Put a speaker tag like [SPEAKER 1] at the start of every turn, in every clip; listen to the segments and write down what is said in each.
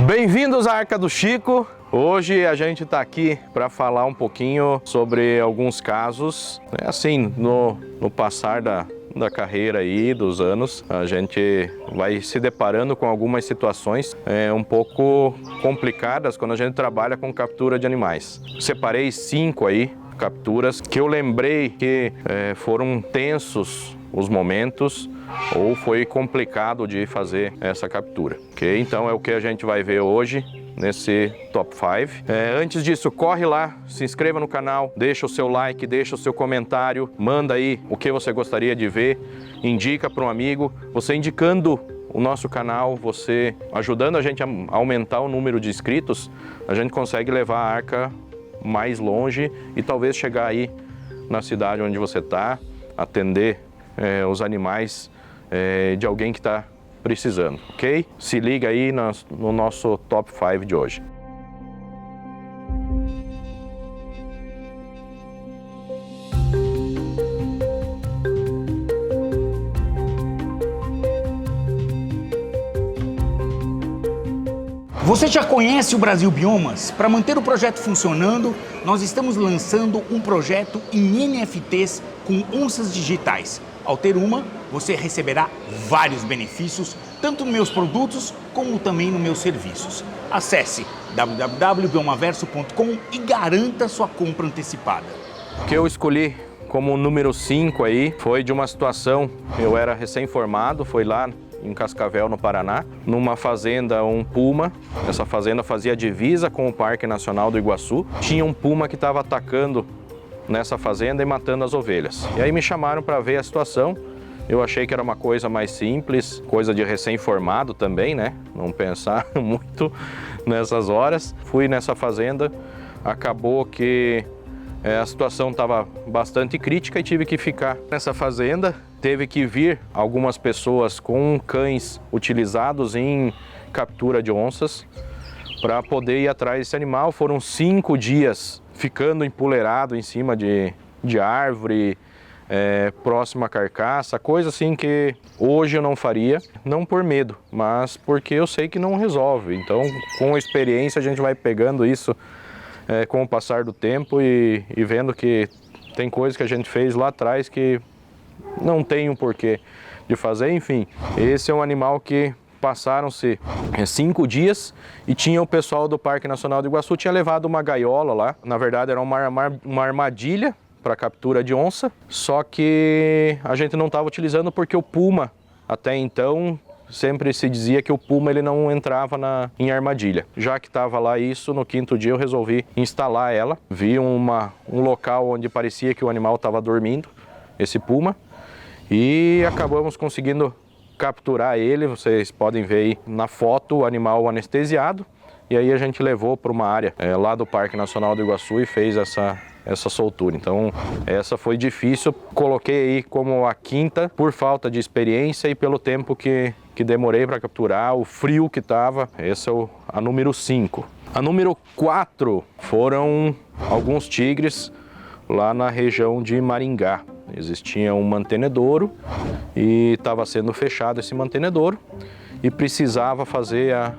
[SPEAKER 1] Bem-vindos à Arca do Chico. Hoje a gente está aqui para falar um pouquinho sobre alguns casos, assim, no passar da carreira aí, dos anos, a gente vai se deparando com algumas situações um pouco complicadas quando a gente trabalha com captura de animais. Separei 5 aí capturas que eu lembrei que foram tensos os momentos ou foi complicado de fazer essa captura, ok? Então é o que a gente vai ver hoje nesse Top 5. Antes disso, corre lá, se inscreva no canal, deixa o seu like, deixa o seu comentário, manda aí o que você gostaria de ver, indica para um amigo. Você indicando o nosso canal, você ajudando a gente a aumentar o número de inscritos, a gente consegue levar a Arca mais longe e talvez chegar aí na cidade onde você está, atender os animais de alguém que está precisando, ok? Se liga aí no nosso Top 5 de hoje.
[SPEAKER 2] Você já conhece o Brasil Biomas? Para manter o projeto funcionando, nós estamos lançando um projeto em NFTs com onças digitais. Ao ter uma, você receberá vários benefícios, tanto nos meus produtos como também nos meus serviços. Acesse www.biomaverso.com e garanta sua compra antecipada.
[SPEAKER 1] O que eu escolhi como número 5 aí foi de uma situação, eu era recém-formado, foi lá em Cascavel, no Paraná, numa fazenda, um puma. Essa fazenda fazia divisa com o Parque Nacional do Iguaçu. Tinha um puma que estava atacando nessa fazenda e matando as ovelhas. E aí me chamaram para ver a situação. Eu achei que era uma coisa mais simples, coisa de recém-formado também, né? Não pensar muito nessas horas. Fui nessa fazenda, acabou que a situação estava bastante crítica e tive que ficar nessa fazenda. Teve que vir algumas pessoas com cães utilizados em captura de onças para poder ir atrás desse animal. Foram 5 dias ficando empoleirado em cima de árvore, próximo à carcaça, coisa assim que hoje eu não faria, não por medo, mas porque eu sei que não resolve. Então, com a experiência, a gente vai pegando isso com o passar do tempo e vendo que tem coisas que a gente fez lá atrás que não tem um porquê de fazer. Enfim, esse é um animal que passaram-se 5 dias e tinha o pessoal do Parque Nacional do Iguaçu tinha levado uma gaiola lá. Na verdade era uma armadilha para captura de onça, só que a gente não estava utilizando porque o puma, até então, sempre se dizia que o puma ele não entrava em armadilha. Já que estava lá isso, no 5º dia eu resolvi instalar ela. Vi um local onde parecia que o animal estava dormindo, esse puma, e acabamos conseguindo capturar ele. Vocês podem ver aí na foto o animal anestesiado, e aí a gente levou para uma área lá do Parque Nacional do Iguaçu e fez essa soltura. Então essa foi difícil, coloquei aí como a 5ª por falta de experiência e pelo tempo que demorei para capturar, o frio que estava. Essa é a número 5. A número 4 foram alguns tigres lá na região de Maringá. Existia um mantenedouro e estava sendo fechado esse mantenedouro e precisava fazer a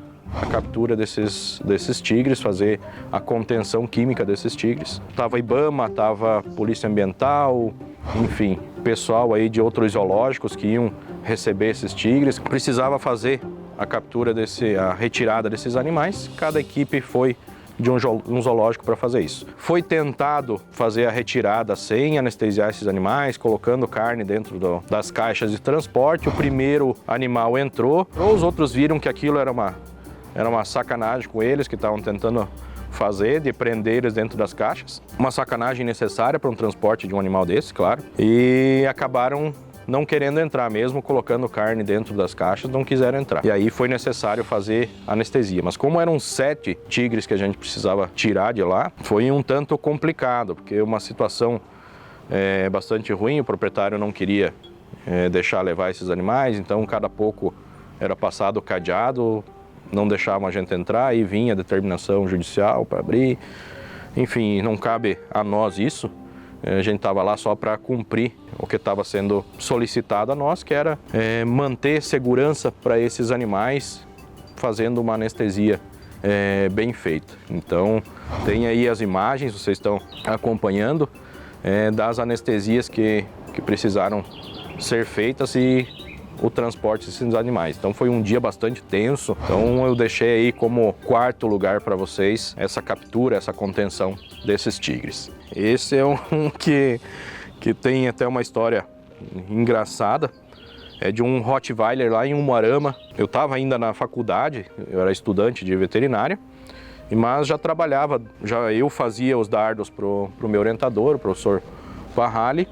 [SPEAKER 1] captura desses tigres, fazer a contenção química desses tigres. Tava IBAMA, tava Polícia Ambiental, enfim, pessoal aí de outros zoológicos que iam receber esses tigres. Precisava fazer a captura a retirada desses animais. Cada equipe foi de um zoológico para fazer isso. Foi tentado fazer a retirada sem anestesiar esses animais, colocando carne dentro das caixas de transporte. O primeiro animal entrou, os outros viram que aquilo era uma sacanagem com eles, que estavam tentando fazer, de prender eles dentro das caixas. Uma sacanagem necessária para um transporte de um animal desse, claro. E acabaram não querendo entrar mesmo, colocando carne dentro das caixas, não quiseram entrar. E aí foi necessário fazer anestesia. Mas como eram 7 tigres que a gente precisava tirar de lá, foi um tanto complicado, porque uma situação bastante ruim, o proprietário não queria deixar levar esses animais, então cada pouco era passado o cadeado, não deixavam a gente entrar, aí vinha a determinação judicial para abrir. Enfim, não cabe a nós isso. A gente estava lá só para cumprir o que estava sendo solicitado a nós, que era manter segurança para esses animais, fazendo uma anestesia bem feita. Então, tem aí as imagens, vocês estão acompanhando, das anestesias que precisaram ser feitas e o transporte desses animais. Então foi um dia bastante tenso, então eu deixei aí como quarto lugar para vocês essa captura, essa contenção desses tigres. Esse é um que tem até uma história engraçada, é de um Rottweiler lá em Umuarama. Eu estava ainda na faculdade, eu era estudante de veterinária, mas já trabalhava, eu fazia os dardos para o meu orientador, o professor Parrali.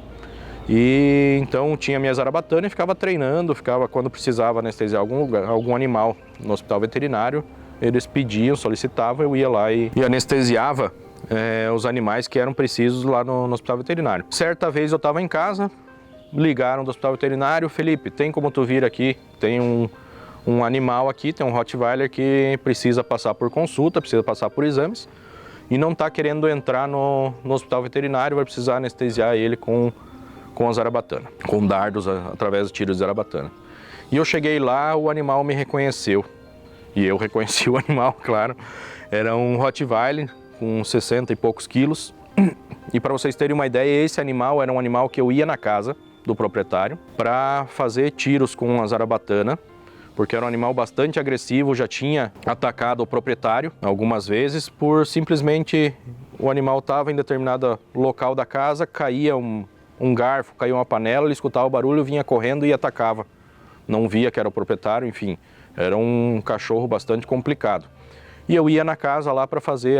[SPEAKER 1] E então tinha minha zarabatana e ficava treinando, quando precisava anestesiar algum animal no hospital veterinário, eles pediam, solicitavam, eu ia lá e anestesiava os animais que eram precisos lá no hospital veterinário. Certa vez eu estava em casa, ligaram do hospital veterinário: Felipe, tem como tu vir aqui? Tem um animal aqui, tem um Rottweiler que precisa passar por consulta, precisa passar por exames e não está querendo entrar no hospital veterinário, vai precisar anestesiar ele com a zarabatana, com dardos através do tiro de zarabatana. E eu cheguei lá, o animal me reconheceu. E eu reconheci o animal, claro. Era um Rottweiler com 60 e poucos quilos. E para vocês terem uma ideia, esse animal era um animal que eu ia na casa do proprietário para fazer tiros com a zarabatana, porque era um animal bastante agressivo, já tinha atacado o proprietário algumas vezes, por simplesmente o animal estava em determinado local da casa, caía um garfo, caiu uma panela, ele escutava o barulho, vinha correndo e atacava. Não via que era o proprietário, enfim, era um cachorro bastante complicado. E eu ia na casa lá para fazer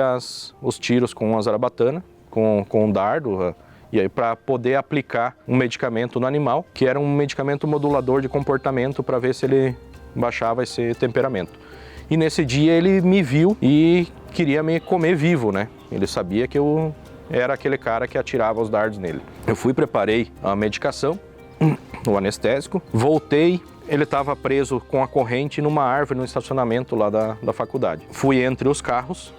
[SPEAKER 1] os tiros com a zarabatana, com o dardo, e aí para poder aplicar um medicamento no animal, que era um medicamento modulador de comportamento para ver se ele baixava esse temperamento. E nesse dia ele me viu e queria me comer vivo, né? Ele sabia que eu era aquele cara que atirava os dardos nele. Eu fui, preparei a medicação, o anestésico, voltei, ele estava preso com a corrente numa árvore no estacionamento lá da faculdade. Fui entre os carros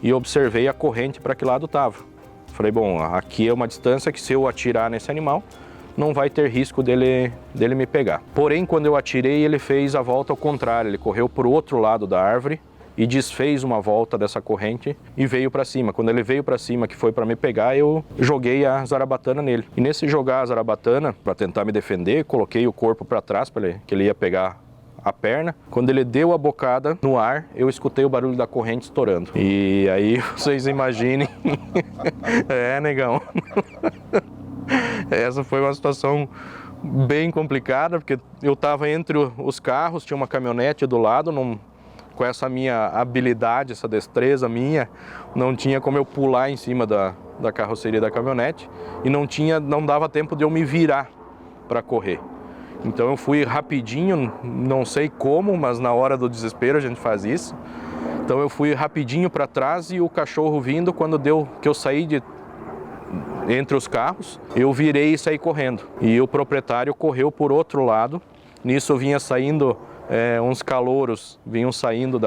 [SPEAKER 1] e observei a corrente para que lado estava. Falei, bom, aqui é uma distância que se eu atirar nesse animal, não vai ter risco dele me pegar. Porém, quando eu atirei, ele fez a volta ao contrário, ele correu para o outro lado da árvore e desfez uma volta dessa corrente e veio para cima. Quando ele veio para cima, que foi para me pegar, eu joguei a zarabatana nele. E nesse jogar a zarabatana, para tentar me defender, coloquei o corpo para trás, que ele ia pegar a perna. Quando ele deu a bocada no ar, eu escutei o barulho da corrente estourando. E aí vocês imaginem... negão. Essa foi uma situação bem complicada, porque eu estava entre os carros, tinha uma caminhonete do lado, com essa minha habilidade, essa destreza minha, não tinha como eu pular em cima da carroceria da caminhonete e não dava tempo de eu me virar para correr. Então eu fui rapidinho, não sei como, mas na hora do desespero a gente faz isso. Então eu fui rapidinho para trás e o cachorro vindo, quando deu que eu saí entre os carros, eu virei e saí correndo. E o proprietário correu por outro lado, nisso vinha saindo... uns calouros vinham saindo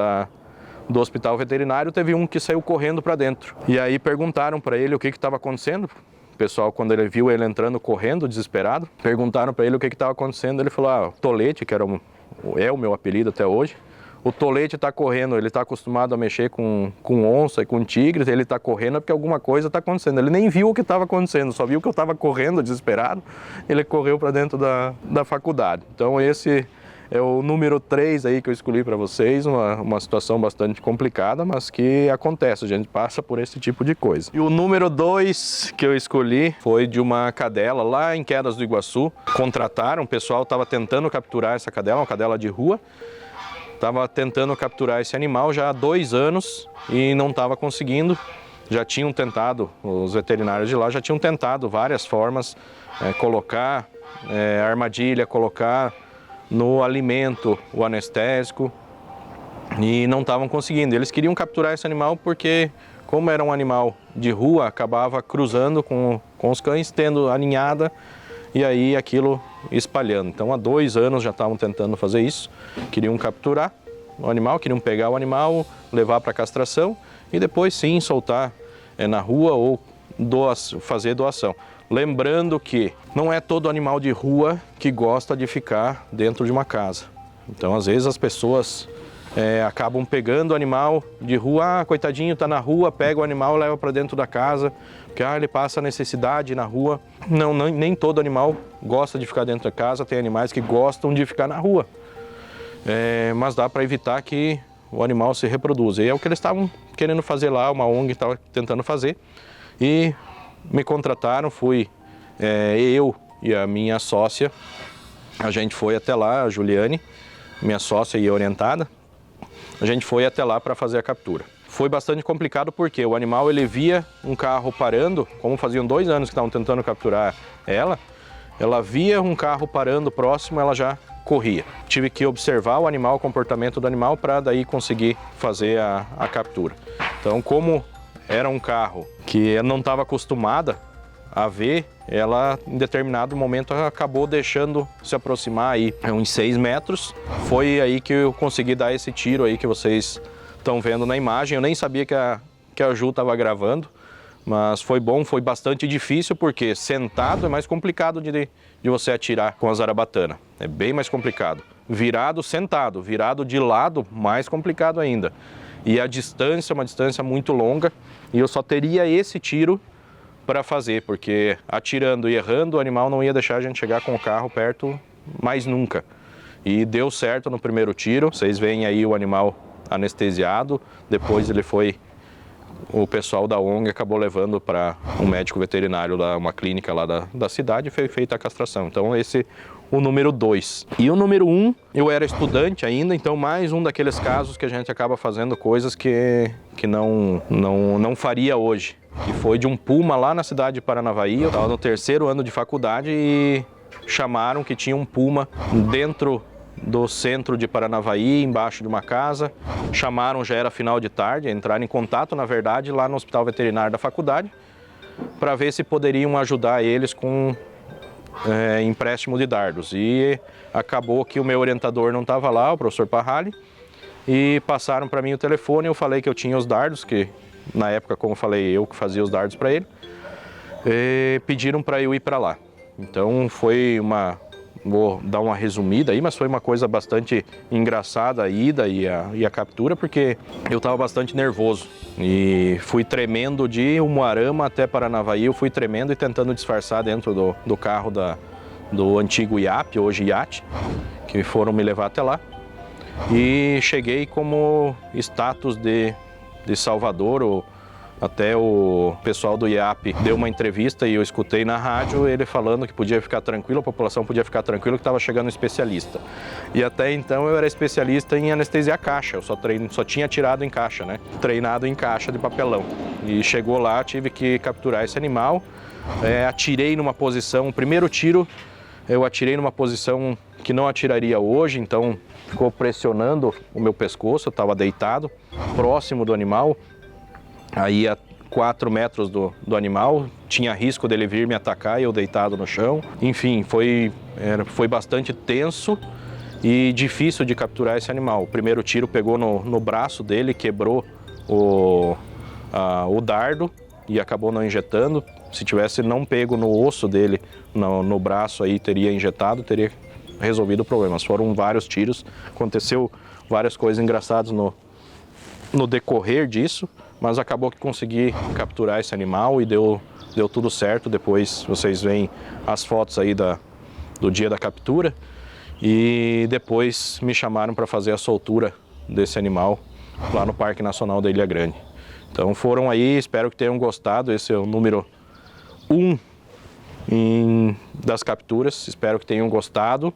[SPEAKER 1] do hospital veterinário, teve um que saiu correndo para dentro. E aí perguntaram para ele o que estava acontecendo. O pessoal, quando ele viu ele entrando correndo, desesperado, perguntaram para ele o que estava acontecendo. Ele falou, Tolete, que é o meu apelido até hoje, o Tolete está correndo, ele está acostumado a mexer com onça e com tigres, ele está correndo porque alguma coisa está acontecendo. Ele nem viu o que estava acontecendo, só viu que eu estava correndo desesperado, ele correu para dentro da faculdade. Então esse... é o número 3 aí que eu escolhi para vocês, uma situação bastante complicada, mas que acontece, a gente passa por esse tipo de coisa. E o número 2 que eu escolhi foi de uma cadela lá em Quedas do Iguaçu. Contrataram, o pessoal estava tentando capturar essa cadela, uma cadela de rua. Estava tentando capturar esse animal já há 2 anos e não estava conseguindo. Já tinham tentado, os veterinários de lá já tinham tentado várias formas, colocar armadilha, colocar no alimento o anestésico e não estavam conseguindo. Eles queriam capturar esse animal porque, como era um animal de rua, acabava cruzando com os cães, tendo a ninhada e aí aquilo espalhando. Então há 2 anos já estavam tentando fazer isso, queriam capturar o animal, queriam pegar o animal, levar para castração e depois sim soltar na rua ou fazer doação. Lembrando que não é todo animal de rua que gosta de ficar dentro de uma casa. Então, às vezes, as pessoas acabam pegando o animal de rua, coitadinho, tá na rua, pega o animal e leva para dentro da casa, porque ele passa necessidade na rua. Não, nem todo animal gosta de ficar dentro da casa, tem animais que gostam de ficar na rua. Mas dá para evitar que o animal se reproduza. E é o que eles estavam querendo fazer lá, uma ONG estava tentando fazer. E me contrataram, fui eu e a minha sócia, a gente foi até lá, a Juliane, minha sócia e orientada, a gente foi até lá para fazer a captura. Foi bastante complicado porque o animal, ele via um carro parando, como faziam 2 anos que estavam tentando capturar ela via um carro parando próximo, ela já corria. Tive que observar o animal, o comportamento do animal, para daí conseguir fazer a captura. Então, como era um carro que eu não estava acostumada a ver, ela em determinado momento acabou deixando se aproximar aí uns 6 metros. Foi aí que eu consegui dar esse tiro aí que vocês estão vendo na imagem. Eu nem sabia que a Ju estava gravando, mas foi bom, foi bastante difícil, porque sentado é mais complicado de você atirar com a zarabatana. É bem mais complicado. Virado, sentado. Virado de lado, mais complicado ainda. E a distância é uma distância muito longa, e eu só teria esse tiro para fazer, porque atirando e errando, o animal não ia deixar a gente chegar com o carro perto mais nunca. E deu certo no primeiro tiro. Vocês veem aí o animal anestesiado, depois o pessoal da ONG acabou levando para um médico veterinário, uma clínica lá da cidade, e foi feita a castração. Então esse o número 2. E o número 1, eu era estudante ainda, então mais um daqueles casos que a gente acaba fazendo coisas que não faria hoje. Que foi de um puma lá na cidade de Paranavaí. Eu estava no 3º ano de faculdade e chamaram que tinha um puma dentro do centro de Paranavaí, embaixo de uma casa. Chamaram, já era final de tarde, entraram em contato, na verdade, lá no hospital veterinário da faculdade, para ver se poderiam ajudar eles com empréstimo de dardos. E acabou que o meu orientador não estava lá, o professor Parrali, e passaram para mim o telefone. Eu falei que eu tinha os dardos, que na época, como eu falei, eu que fazia os dardos para ele, e pediram para eu ir para lá. Então foi vou dar uma resumida aí, mas foi uma coisa bastante engraçada a ida e a captura, porque eu estava bastante nervoso e fui tremendo de Umuarama até Paranavaí. Eu fui tremendo e tentando disfarçar dentro do carro do antigo IAP, hoje IAT, que foram me levar até lá. E cheguei como status de Salvador. Até o pessoal do IAP deu uma entrevista e eu escutei na rádio ele falando que podia ficar tranquilo, a população podia ficar tranquila, que estava chegando um especialista. E até então eu era especialista em anestesia caixa, eu só tinha atirado em caixa, né? Treinado em caixa de papelão. E chegou lá, tive que capturar esse animal, atirei numa posição, o primeiro tiro eu atirei numa posição que não atiraria hoje, então ficou pressionando o meu pescoço, eu estava deitado, próximo do animal. Aí a 4 metros do animal, tinha risco dele vir me atacar e eu deitado no chão. Enfim, foi bastante tenso e difícil de capturar esse animal. O primeiro tiro pegou no braço dele, quebrou o dardo e acabou não injetando. Se tivesse não pego no osso dele, no braço, aí teria injetado, teria resolvido o problema. Mas foram vários tiros, aconteceu várias coisas engraçadas no decorrer disso, mas acabou que consegui capturar esse animal e deu tudo certo. Depois vocês veem as fotos aí do dia da captura, e depois me chamaram para fazer a soltura desse animal lá no Parque Nacional da Ilha Grande. Então foram aí, espero que tenham gostado. Esse é o número 1 das capturas, espero que tenham gostado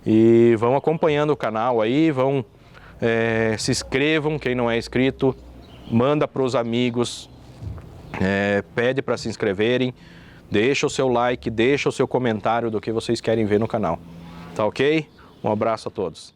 [SPEAKER 1] e vão acompanhando o canal aí, se inscrevam, quem não é inscrito, manda para os amigos, pede para se inscreverem, deixa o seu like, deixa o seu comentário do que vocês querem ver no canal. Tá ok? Um abraço a todos.